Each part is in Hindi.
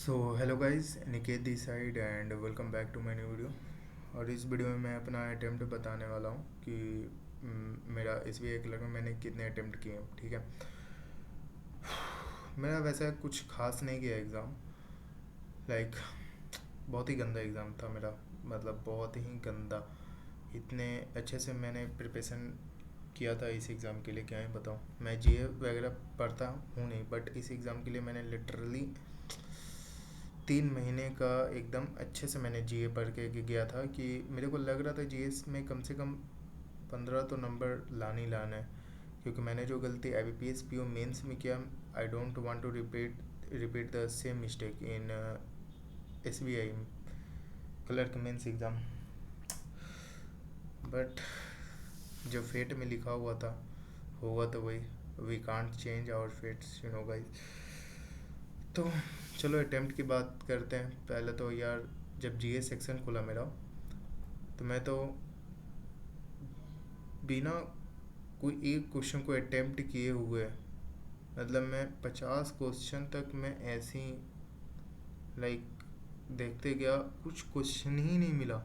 So hello guys, Niket this side and welcome back to my new video. और इस वीडियो में मैं अपना अटेम्प्ट बताने वाला हूँ कि मेरा एसबीआई क्लर्क में मैंने कितने अटेम्प्ट किए हैं। ठीक है, मेरा वैसा कुछ खास नहीं किया एग्ज़ाम। लाइक बहुत ही गंदा एग्ज़ाम था मेरा, मतलब बहुत ही गंदा। इतने अच्छे से मैंने प्रिपरेशन किया था इस एग्ज़ाम के लिए, क्या ही बताऊँ। मैं जीए वगैरह पढ़ता हूँ नहीं, बट इस एग्ज़ाम के लिए मैंने लिटरली 3 महीने का एकदम अच्छे से मैंने जीए पढ़ के गया था कि मेरे को लग रहा था जीएस में कम से कम 15 तो नंबर लाने ही लाना है, क्योंकि मैंने जो गलती IBPS PO मेंस में किया, I don't want to repeat the same mistake in SBI clerk mains exam. But जो फेट में लिखा हुआ था होगा तो वही, we can't change our fates, you know guys. तो चलो अटेम्प्ट की बात करते हैं। पहले तो यार, जब जीए सेक्शन खुला मेरा, तो मैं तो बिना कोई एक क्वेश्चन को अटेम्प्ट किए हुए, मतलब मैं 50 क्वेश्चन तक मैं ऐसे ही लाइक देखते गया, कुछ क्वेश्चन ही नहीं मिला।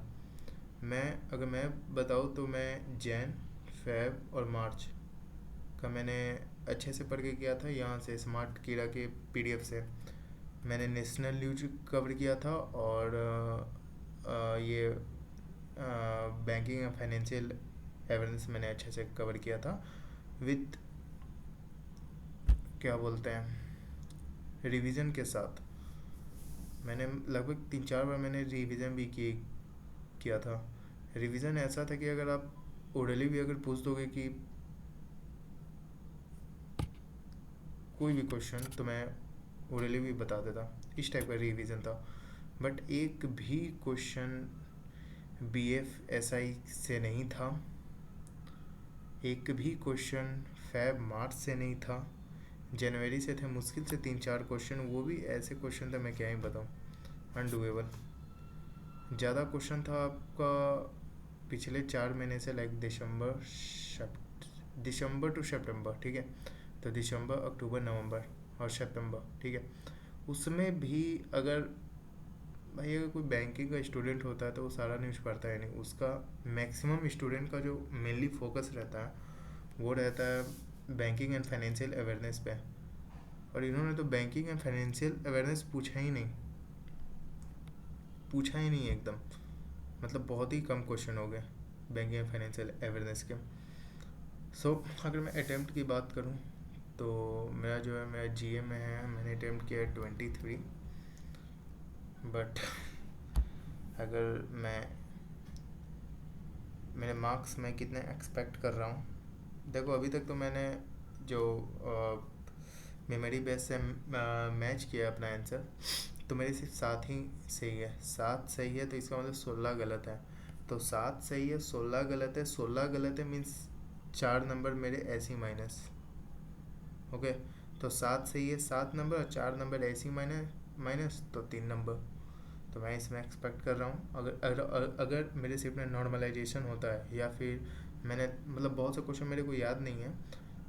अगर मैं बताऊँ तो मैं जैन, फेब और मार्च का मैंने अच्छे से पढ़ के किया था, यहाँ से स्मार्ट कीड़ा के PDF से। मैंने नेशनल न्यूज कवर किया था और ये बैंकिंग एंड फाइनेंशियल अवेयरनेस मैंने अच्छे से कवर किया था, विथ क्या बोलते हैं, रिवीजन के साथ। मैंने लगभग 3-4 बार मैंने रिवीजन भी किया था। रिवीजन ऐसा था कि अगर आप ओरली भी अगर पूछ दोगे कि कोई भी क्वेश्चन, तो मैं ओरली भी बता देता। इस टाइप का रिवीजन था। बट एक भी क्वेश्चन BFSI से नहीं था, एक भी क्वेश्चन फैब मार्च से नहीं था। जनवरी से थे मुश्किल से 3-4 क्वेश्चन, वो भी ऐसे क्वेश्चन थे मैं क्या ही बताऊँ, अनडूएबल। ज़्यादा क्वेश्चन था आपका पिछले 4 महीने से, लाइक दिसंबर टू सितंबर। ठीक है, तो दिसंबर, अक्टूबर, नवंबर और सितंबर। ठीक है, उसमें भी अगर भाई अगर कोई बैंकिंग का स्टूडेंट होता है तो वो सारा न्यूज़ पढ़ता है नहीं। उसका मैक्सिमम स्टूडेंट का जो मेनली फोकस रहता है वो रहता है बैंकिंग एंड फाइनेंशियल अवेयरनेस पे। और इन्होंने तो बैंकिंग एंड फाइनेंशियल अवेयरनेस पूछा ही नहीं एकदम। मतलब बहुत ही कम क्वेश्चन हो गए बैंकिंग एंड फाइनेंशियल अवेयरनेस के। सो अगर मैं अटैम्प्ट की बात करूँ तो मेरा जो है, मेरा जीए में है, मैंने अटैम्प्ट किया है 23। बट अगर मैं मेरे मार्क्स में कितने एक्सपेक्ट कर रहा हूँ, देखो अभी तक तो मैंने जो मेमोरी बेस से मैच किया अपना आंसर, तो मेरे सिर्फ 7 ही सही है। 7 सही है तो इसका मतलब 16 गलत है। तो 7 सही है, 16 गलत है। 16 गलत है मीन्स 4 नंबर मेरे ऐसे ही माइनस। ओके, तो 7 सही है, 7 नंबर, और 4 नंबर ऐसे ही माइनस, तो 3 नंबर। तो मैं इसमें एक्सपेक्ट कर रहा हूँ, अगर मेरे सिर्फ में नॉर्मलाइजेशन होता है, या फिर मैंने मतलब बहुत से क्वेश्चन मेरे को याद नहीं है,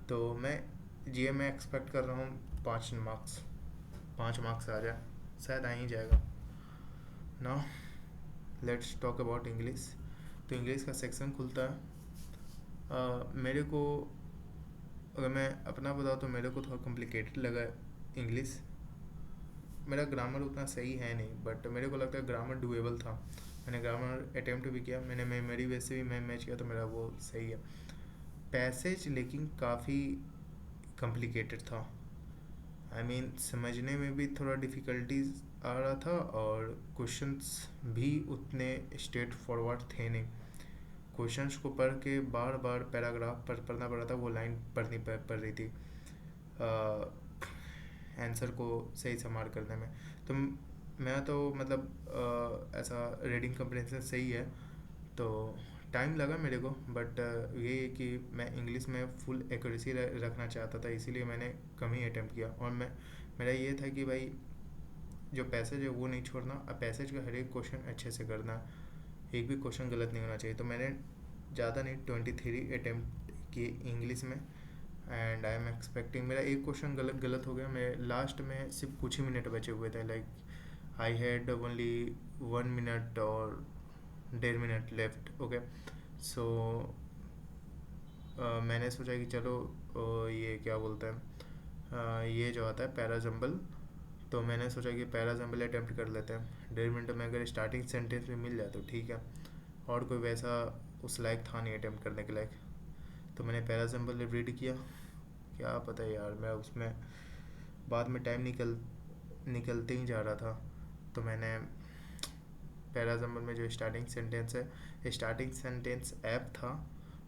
तो मैं जीए में एक्सपेक्ट कर रहा हूँ 5 मार्क्स। 5 मार्क्स आ जाए, शायद आ ही जाएगा। Now let's talk about English. तो इंग्लिश का सेक्शन खुलता है। मेरे को, अगर मैं अपना बताऊँ तो मेरे को थोड़ा कॉम्प्लिकेटेड लगा इंग्लिश। मेरा ग्रामर उतना सही है नहीं, बट मेरे को लगता है ग्रामर डुएबल था। मैंने ग्रामर अटेम्प्ट भी किया, मैंने मेमोरी वैसे भी मैं मैच किया, तो मेरा वो सही है। पैसेज लेकिन काफ़ी कॉम्प्लिकेटेड था। आई मीन समझने में भी थोड़ा डिफ़िकल्टीज आ रहा था, और क्वेश्चंस भी उतने स्ट्रेट फॉरवर्ड थे नहीं। क्वेश्चंस को पढ़ के बार बार पैराग्राफ पढ़ना पड़ रहा था, वो लाइन पढ़ रही थी आंसर को सही से मार्क करने में। तो मैं तो मतलब ऐसा रीडिंग कम्प्रेंशन सही है, तो टाइम लगा मेरे को। बट ये है कि मैं इंग्लिश में फुल एक्यूरेसी रखना चाहता था, इसीलिए मैंने कम ही अटैम्प्ट किया। और मेरा ये था कि भाई जो पैसेज है वो नहीं छोड़ना, और पैसेज का हर एक क्वेश्चन अच्छे से करना, एक भी क्वेश्चन गलत नहीं होना चाहिए। तो मैंने ज़्यादा नहीं, 23 अटैम्प्ट किए इंग्लिश में। एंड आई एम एक्सपेक्टिंग, मेरा एक क्वेश्चन गलत गलत हो गया, मैं लास्ट में सिर्फ कुछ ही मिनट बचे हुए थे, like I had only 1 minute और 1.5 मिनट लेफ्ट। ओके, सो मैंने सोचा कि चलो ये क्या बोलते हैं, ये जो आता है पैराजम्बल, तो मैंने सोचा कि पैराजम्बल अटैम्प्ट कर लेते हैं 1.5 मिनट में, अगर स्टार्टिंग सेंटेंस में मिल जाए तो ठीक है, और कोई वैसा उस लायक था नहीं अटैम्प्ट करने के लायक। तो मैंने पैराजम्बल रीड किया, क्या पता यार मैं उसमें बाद में टाइम निकलते ही जा रहा था, तो मैंने पैराजम्बल में जो स्टार्टिंग सेंटेंस है, स्टार्टिंग सेंटेंस ऐप था,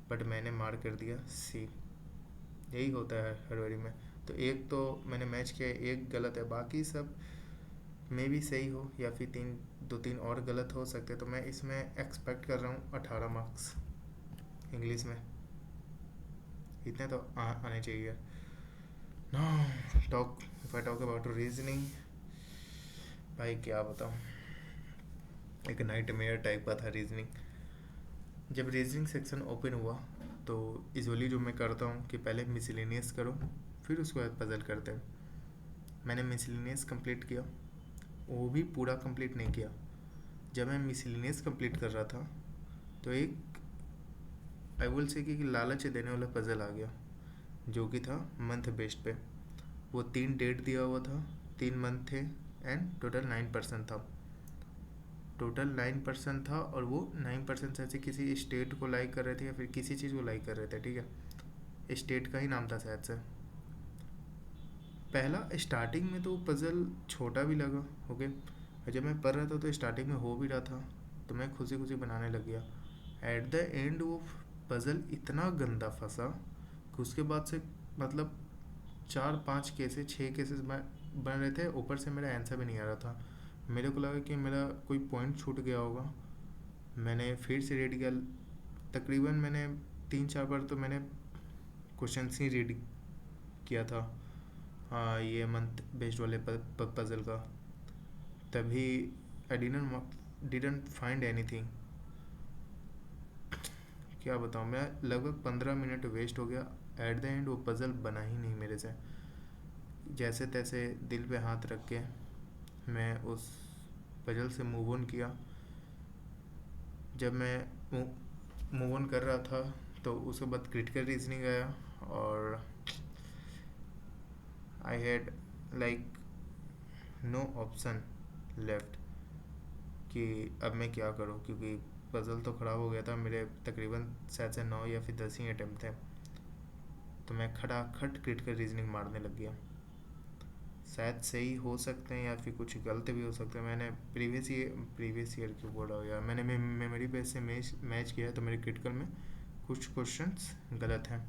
बट मैंने मार्क कर दिया सी। यही होता है हर बारी में। तो एक तो मैंने मैच किया, एक गलत है, बाकी सब मे भी सही हो, या फिर 2-3 और गलत हो सकते, तो मैं इसमें एक्सपेक्ट कर रहा हूँ 18 मार्क्स इंग्लिश में, इतने तो आने चाहिए। No talk, if I talk about reasoning, भाई क्या बताऊँ, एक नाइटमेयर टाइप का था रीजनिंग। जब रीजनिंग सेक्शन ओपन हुआ तो यूजुअली जो मैं करता हूँ कि पहले मिसलेनियस करो, फिर उसके बाद पजल करते हैं। मैंने मिसलेनियस कंप्लीट किया, वो भी पूरा कंप्लीट नहीं किया। जब मैं मिसलेनियस कंप्लीट कर रहा था तो एक आई विल से कि लालच देने वाला पजल आ गया, जो कि था मंथ बेस्ड पे। वो 3 डेट दिया हुआ था, 3 मंथ थे, एंड टोटल 9% था। टोटल 9% था, और वो 9% से ऐसे किसी स्टेट को लाइक कर रहे थे या फिर किसी चीज़ को लाइक कर रहे थे, ठीक है, स्टेट का ही नाम था शायद से। पहला स्टार्टिंग में तो पज़ल छोटा भी लगा, ओके, और जब मैं पढ़ रहा था तो स्टार्टिंग में हो भी रहा था, तो मैं खुशी खुशी बनाने लग गया। एट द एंड वो पज़ल इतना गंदा फंसा कि उसके बाद से मतलब 4-5 केसेस 6 केसेस बन रहे थे, ऊपर से मेरा आंसर भी नहीं आ रहा था। मेरे को लगा कि मेरा कोई पॉइंट छूट गया होगा। मैंने फिर से रीड किया, तकरीबन मैंने 3-4 बार तो मैंने क्वेश्चन ही रीड किया था, हाँ, ये मंथ बेस्ड वाले पजल का। तभी आई डिडंट फाइंड एनीथिंग। क्या बताऊँ, मैं लगभग 15 मिनट वेस्ट हो गया, एट द एंड वो पज़ल बना ही नहीं मेरे से। जैसे तैसे दिल पे हाथ रख के मैं उस पजल से मूव ऑन किया। जब मैं मूव ऑन कर रहा था तो उसके बाद क्रिटिकल रीजनिंग आया, और I had like no option left कि अब मैं क्या करूं, क्योंकि पज़ल तो ख़राब हो गया था मेरे, तकरीबन शायद से 9 या फिर 10 ही अटैम्प्ट थे। तो मैं खटाखट क्रिटिकल रीजनिंग मारने लग गया। शायद सही हो सकते हैं या फिर कुछ गलत भी हो सकते हैं। मैंने प्रीवियस ईयर क्यों बोल रहा हूँ यार, मैंने मेमोरी बेस से मैच किया है, तो मेरे क्रिटिकल में कुछ क्वेश्चंस गलत हैं।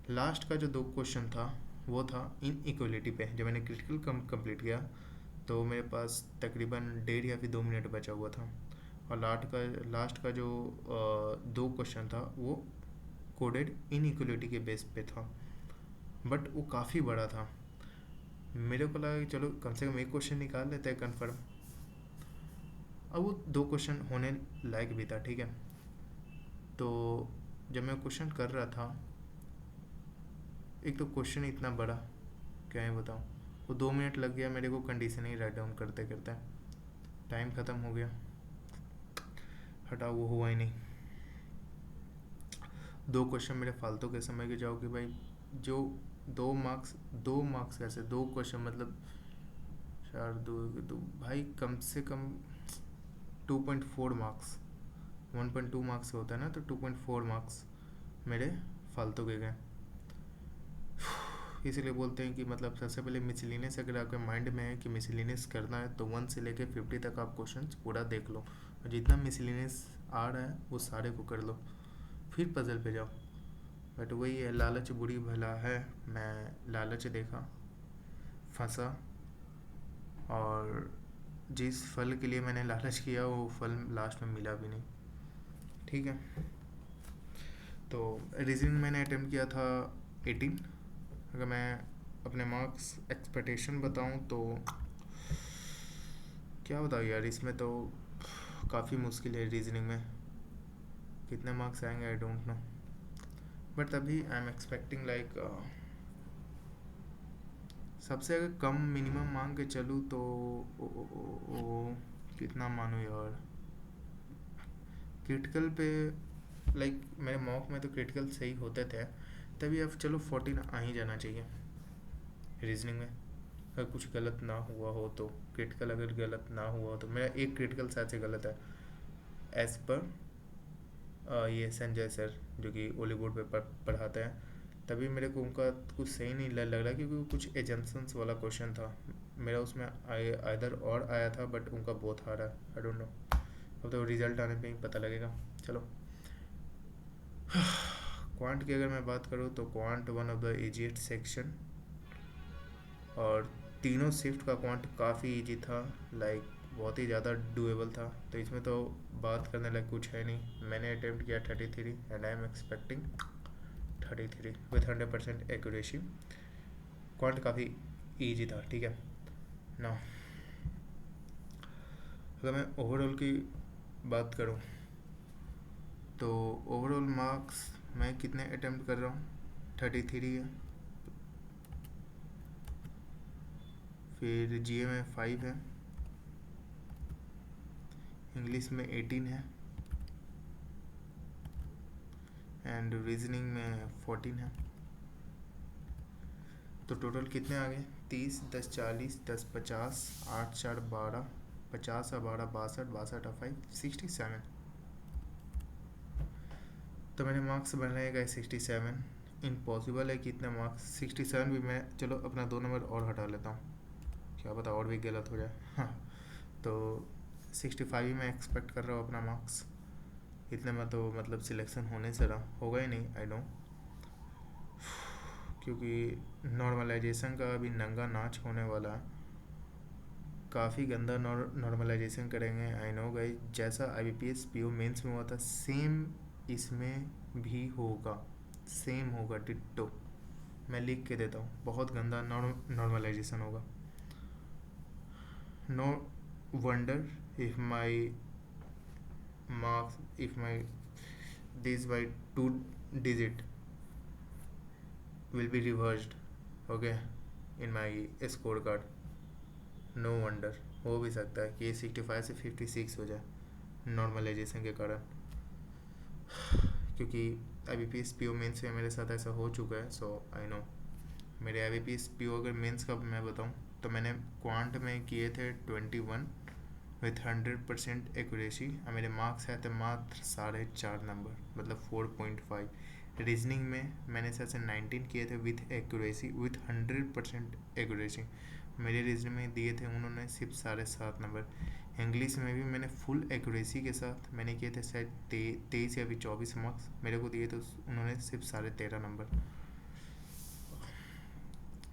लास्ट का जो 2 क्वेश्चन था वो था इन इक्वलिटी पे। जब मैंने क्रिटिकल कंप्लीट किया तो मेरे पास तकरीबन 1.5 या फिर 2 मिनट बचा हुआ था, और लास्ट का जो 2 क्वेश्चन था वो कोडेड इन इक्वलिटी के बेस पे था, बट वो काफ़ी बड़ा था। मेरे को लगा कि चलो कम से कम एक क्वेश्चन निकाल लेते हैं कन्फर्म। अब वो 2 क्वेश्चन होने लायक भी था, ठीक है। तो जब मैं क्वेश्चन कर रहा था, एक तो क्वेश्चन इतना बड़ा, क्या ही बताऊँ, वो 2 मिनट लग गया मेरे को कंडीशन ही राइट डाउन करते करते, टाइम ख़त्म हो गया। हटा, वो हुआ ही नहीं। 2 क्वेश्चन मेरे फालतू के समय के जाओ कि भाई, जो 2 मार्क्स कैसे 2 क्वेश्चन, मतलब 4 2 भाई, कम से कम 2.4 मार्क्स, 1.2 मार्क्स होता है ना, तो 2.4 मार्क्स मेरे फालतू के गए। इसीलिए बोलते हैं कि मतलब सबसे पहले मिसलिनियस, अगर आपके माइंड में है कि मिसलिनियस करना है तो 1 से लेकर 50 तक आप क्वेश्चन पूरा देख लो, और जितना मिसलिनियस आ रहा है वो सारे को कर लो, फिर पजल पे जाओ। बट वही है, लालच बुरी भला है। मैं लालच देखा, फंसा, और जिस फल के लिए मैंने लालच किया वो फल लास्ट में मिला भी नहीं, ठीक है। तो रीजनिंग मैंने अटेम्प्ट किया था 18। अगर मैं अपने मार्क्स एक्सपेक्टेशन बताऊं तो क्या बताऊँ यार, इसमें तो काफ़ी मुश्किल है। रीजनिंग में कितने मार्क्स आएंगे आई डोंट नो, बट तभी आई एम एक्सपेक्टिंग लाइक सबसे अगर कम मिनिमम मांग के चलूँ तो कितना मानूँ यार, क्रिटिकल पे लाइक मेरे मॉक में तो क्रिटिकल सही होते थे, तभी अब चलो 14 आ ही जाना चाहिए रीजनिंग में। अगर कुछ गलत ना हुआ हो तो, क्रिटिकल अगर गलत ना हुआ हो तो, मेरा एक क्रिटिकल शायद से गलत है एज पर ये संजय सर जो कि ओली बोर्ड पे पढ़ाते हैं, तभी मेरे को उनका कुछ सही नहीं लग रहा, क्योंकि वो कुछ एजम्पन्स वाला क्वेश्चन था। मेरा उसमें आइदर और आया था, बट उनका बोथ आ रहा है, आई डोंट नो। अब तो रिजल्ट आने पे ही पता लगेगा। चलो, क्वांट की अगर मैं बात करूँ तो quant one of the easiest section, और तीनों शिफ्ट का क्वांट काफ़ी इजी था, लाइक बहुत ही ज़्यादा डुएबल था, तो इसमें तो बात करने लायक कुछ है नहीं। मैंने अटेम्प्ट किया 33 and I am expecting 33 with 100% accuracy. Quant काफ़ी इजी था, ठीक है ना। अगर मैं ओवरऑल की बात करूँ तो ओवरऑल मार्क्स मैं कितने अटेम्प्ट कर रहा हूँ, 33 है। फिर जीए में 5 है, इंग्लिश में 18 है, एंड रीजनिंग में 14 है। तो टोटल कितने आ गए, 30, 10, 40, 10, 50, 8, 4, 12, 50 और 12, 62, 62 और 5, 67। तो मेरे मार्क्स बन रहे हैं 67। इम्पॉसिबल है कि इतने मार्क्स 67 भी, मैं चलो अपना 2 नंबर और हटा लेता हूँ, क्या पता और भी गलत हो जाए। हाँ, तो 65 ही मैं एक्सपेक्ट कर रहा हूँ अपना मार्क्स। इतने में तो मतलब सिलेक्शन होने से रहा होगा ही नहीं, आई नो, क्योंकि नॉर्मलाइजेशन का अभी नंगा नाच होने वाला है। काफ़ी गंदा नॉर्मलाइजेशन करेंगे, आई नो गाइस। जैसा IBPS PO मेंस में हुआ था, सेम इसमें भी होगा, सेम होगा डिट्टो। मैं लिख के देता हूँ, बहुत गंदा नॉर्मलाइजेशन होगा। No wonder if my marks, if my this by 2 digit will be reversed, okay, in my score card. No wonder, हो भी सकता है कि ये 65 से 56 हो जाए नॉर्मलाइजेशन के कारण, क्योंकि IBPS PO मेंस में मेरे साथ ऐसा हो चुका है, सो आई नो। मेरे IBPS PO अगर मेंस का मैं बताऊँ तो मैंने क्वांट में किए थे 21 विथ 100% एक्यूरेसी, और मेरे मार्क्स आए थे मात्र 4.5 नंबर, मतलब 4.5। रीजनिंग में मैंने शायद से 19 किए थे विथ एक्यूरेसी, विथ 100% एक्यूरेसी। मेरे रीजनिंग में दिए थे उन्होंने सिर्फ 7.5 नंबर। इंग्लिश में भी मैंने फुल एक्यूरेसी के साथ मैंने किए थे शायद 23 या भी 24 मार्क्स, मेरे को दिए थे उन्होंने सिर्फ 13.5 नंबर।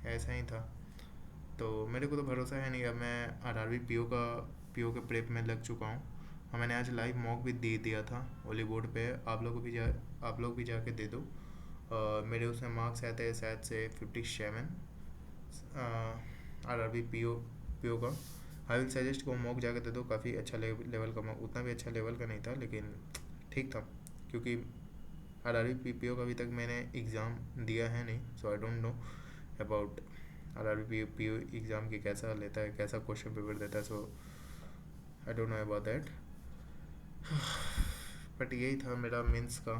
ऐसा ही था, तो मेरे को तो भरोसा है नहीं। अब मैं RRB PO के प्रेप में लग चुका हूँ, और मैंने आज लाइव मॉक भी दे दिया था ओली बोर्ड पे। आप लोग भी जाके दे दो। मेरे उसमें मार्क्स आते हैं शायद से 57 RRB PO का। आई विल सजेस्ट को मॉक जाके दे दो, काफ़ी अच्छा लेवल का मॉक, उतना भी अच्छा लेवल का नहीं था लेकिन ठीक था, क्योंकि RRB PO का अभी तक मैंने एग्ज़ाम दिया है नहीं, so I don't know about RRB PO exam की कैसा लेता है, कैसा क्वेश्चन पेपर देता है, so I don't know about that. But यही था मेरा मेंस का।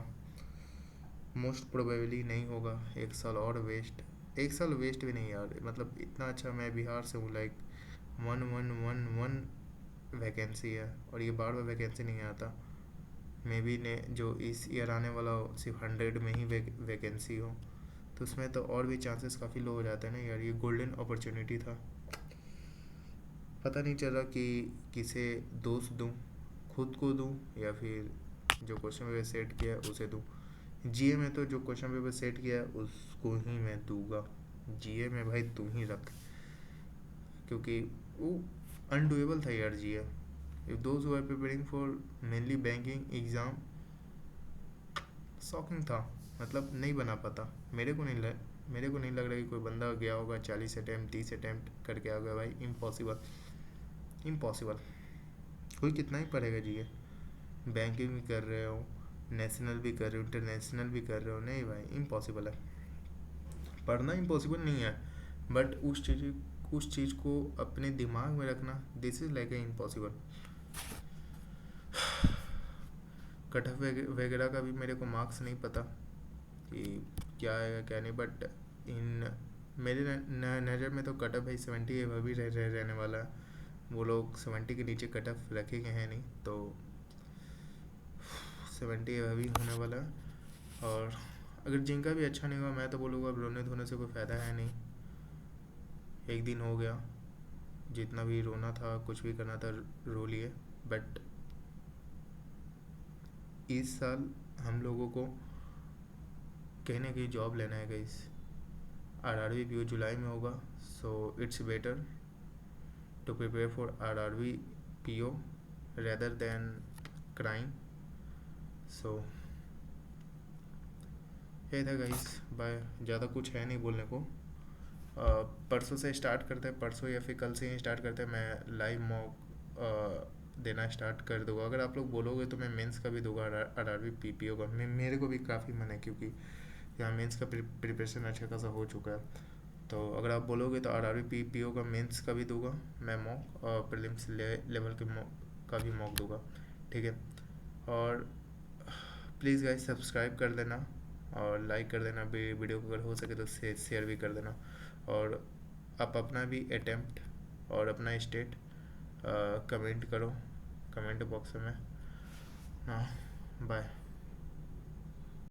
मोस्ट प्रोबेबली नहीं होगा, एक साल और वेस्ट, एक साल वेस्ट भी नहीं यार, मतलब इतना अच्छा मैं बिहार से हूँ, लाइक 1111 वैकेंसी है, और ये बार बार वैकेंसी नहीं आता। मे बी ने जो इस ईयर आने वाला हो सिर्फ 100 में ही वैकेंसी हो, तो उसमें तो और भी चांसेस काफ़ी लो हो जाते हैं ना यार। ये गोल्डन अपॉर्चुनिटी था, पता नहीं चल रहा कि किसे दोस्त दूँ, खुद को दूँ या फिर जो क्वेश्चन पेपर सेट किया है उसे दूँ। जीए में तो जो क्वेश्चन पेपर सेट किया है उसको ही मैं दूंगा, जीए में भाई तू ही रख, क्योंकि वो अनडूएबल था यार GA. If those who are preparing for mainly banking exam, shocking था, मतलब नहीं बना पाता। मेरे को नहीं लग रहा कि कोई बंदा गया होगा 40 अटैम्प्ट 30 अटैम्प्ट करके आ गया भाई, इम्पॉसिबल, इम्पॉसिबल। कोई कितना ही पढ़ेगा जीए, बैंकिंग भी कर रहे हो, नेशनल भी कर रहे हो, इंटरनेशनल भी कर रहे हो, नहीं भाई इम्पॉसिबल है। पढ़ना इम्पॉसिबल नहीं है, बट उस चीज़ को अपने दिमाग में रखना, this is like a impossible. Cut off वगैरह का भी मेरे को मार्क्स नहीं पता कि क्या आएगा क्या नहीं, बट इन मेरे नज़र में तो कट ऑफ भाई 70 अभी रहने वाला है। वो लोग 70 के नीचे कट ऑफ रखेंगे हैं नहीं, तो 70 अभी होने वाला है। और अगर जिनका भी अच्छा नहीं हुआ, मैं तो बोलूँगा अब रोने धोने से कोई फ़ायदा है नहीं। एक दिन हो गया, जितना भी रोना था कुछ भी करना था रो लिए, बट इस साल हम लोगों को कहीं ना कहीं जॉब लेना है गाइस। आरआरबी पीओ जुलाई में होगा, so it's better to prepare for RRB PO rather than crime. So ये था गाइस, बाय। ज़्यादा कुछ है नहीं बोलने को। परसों से स्टार्ट करते हैं, परसों या फिर कल से ही स्टार्ट करते हैं। मैं लाइव मॉक देना स्टार्ट कर दूँगा। अगर आप लोग बोलोगे तो मैं मेंस का भी दूंगा, आरआरबी पीपीओ का। मेरे को भी काफ़ी मन है, क्योंकि यहाँ मेंस का प्रिपरेशन अच्छा खासा हो चुका है। तो अगर आप बोलोगे तो आरआरबी पीपीओ का मेंस का भी दूंगा मैं मॉक, और प्रीलिम्स लेवल के का भी मॉक दूंगा, ठीक है। और प्लीज़ गाइस सब्सक्राइब कर देना और लाइक कर देना वीडियो को, अगर हो सके तो शेयर भी कर देना। और आप अपना भी अटेम्प्ट और अपना स्टेट कमेंट करो कमेंट बॉक्स में। हाँ, बाय।